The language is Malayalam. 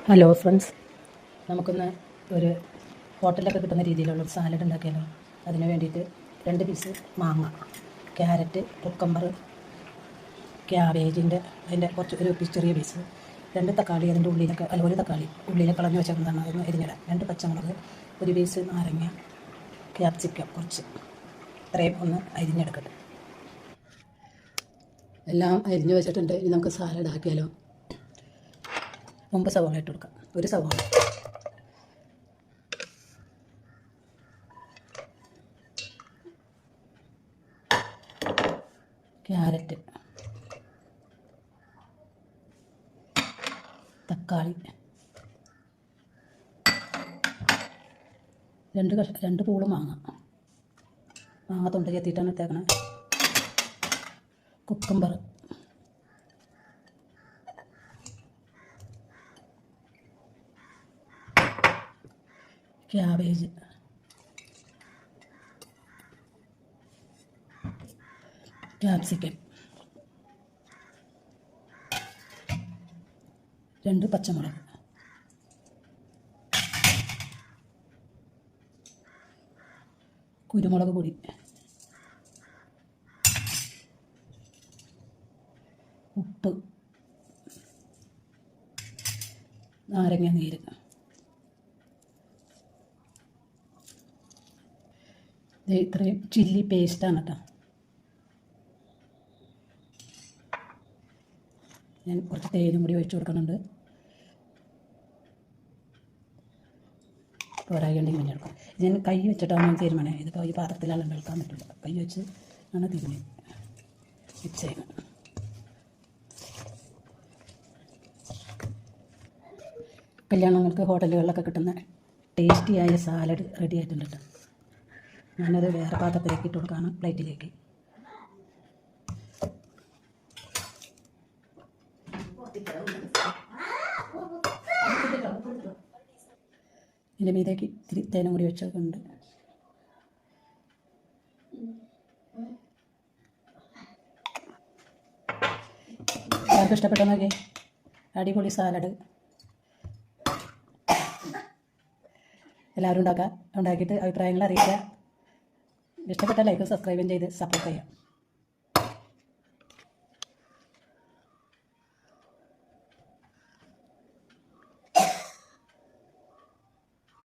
ഹലോ ഫ്രണ്ട്സ്, നമുക്കൊന്ന് ഒരു ഹോട്ടലിലൊക്കെ കിട്ടുന്ന രീതിയിലുള്ളൊരു സാലഡ് ഉണ്ടാക്കിയാലോ. അതിന് വേണ്ടിയിട്ട് 2 പീസ് മാങ്ങ, ക്യാരറ്റ്, കുക്കമ്പർ, ക്യാബേജിൻ്റെ അതിൻ്റെ കുറച്ച് ഒരു പീസ് ചെറിയ പീസ്, 2 തക്കാളി, അതിൻ്റെ ഉള്ളിലൊക്കെ ഒരു തക്കാളി ഉള്ളിലെ കളഞ്ഞ് വെച്ചേക്കുന്നതാണ്, അതൊന്ന് എരിഞ്ഞിടാം. 2 പച്ചമുളക്, ഒരു പീസ് നാരങ്ങ, ക്യാപ്സിക്കം കുറച്ച്, ഇത്രയും ഒന്ന് അരിഞ്ഞെടുക്കട്ടെ. എല്ലാം അരിഞ്ഞ് വെച്ചിട്ടുണ്ട്. ഇനി നമുക്ക് സാലഡ് ആക്കിയാലോ. മുമ്പ് സവാള ഇട്ട് കൊടുക്കാം. ഒരു സവാള, ക്യാരറ്റ്, തക്കാളി, 2 പൂള് മാങ്ങ തൊണ്ട ചെത്തിയിട്ടാണ് ഇട്ടേക്കണേ. കുക്കുംബർ, ക്യാബേജ്, ക്യാപ്സിക്കം, 2 പച്ചമുളക്, കുരുമുളക് പൊടി, ഉപ്പ്, നാരങ്ങ നീര്, ഇത്രയും ചില്ലി പേസ്റ്റാണ് കേട്ടോ. ഞാൻ കുറച്ച് തേനും കൂടി ഒഴിച്ചു കൊടുക്കുന്നുണ്ട്. പോരായിട്ടുണ്ടെങ്കിൽ പിന്നെ എടുക്കാം. ഞാൻ കൈ വെച്ചിട്ടാണ് തീരുമാനം. ഇതിപ്പോൾ ഈ പാത്രത്തിലാണ് എടുക്കാൻ പറ്റില്ല. കൈ വെച്ച് ആണ് തിരിഞ്ഞ് മിക്സ് ചെയ്യുന്നത്. കല്യാണങ്ങൾക്ക് ഹോട്ടലുകളിലൊക്കെ കിട്ടുന്ന ടേസ്റ്റിയായ സാലഡ് റെഡി ആയിട്ടുണ്ട് കേട്ടോ. ഞാനത് വേറെ പാത്രത്തിലേക്ക് ഇട്ട് കൊടുക്കാണ്, പ്ലേറ്റിലേക്ക്. ഇതിൻ്റെ മീതേക്ക് ഇത്തിരി തേനും കൂടി വെച്ചതുകൊണ്ട് എല്ലാവർക്കും ഇഷ്ടപ്പെട്ടോ നോക്കി. അടിപൊളി സാലഡ് എല്ലാവരും ഉണ്ടാക്കിയിട്ട് അഭിപ്രായങ്ങൾ അറിയിക്കുക. ഇഷ്ടപ്പെട്ട ലൈക്കും സബ്സ്ക്രൈബും ചെയ്ത് സപ്പോർട്ട് ചെയ്യാം.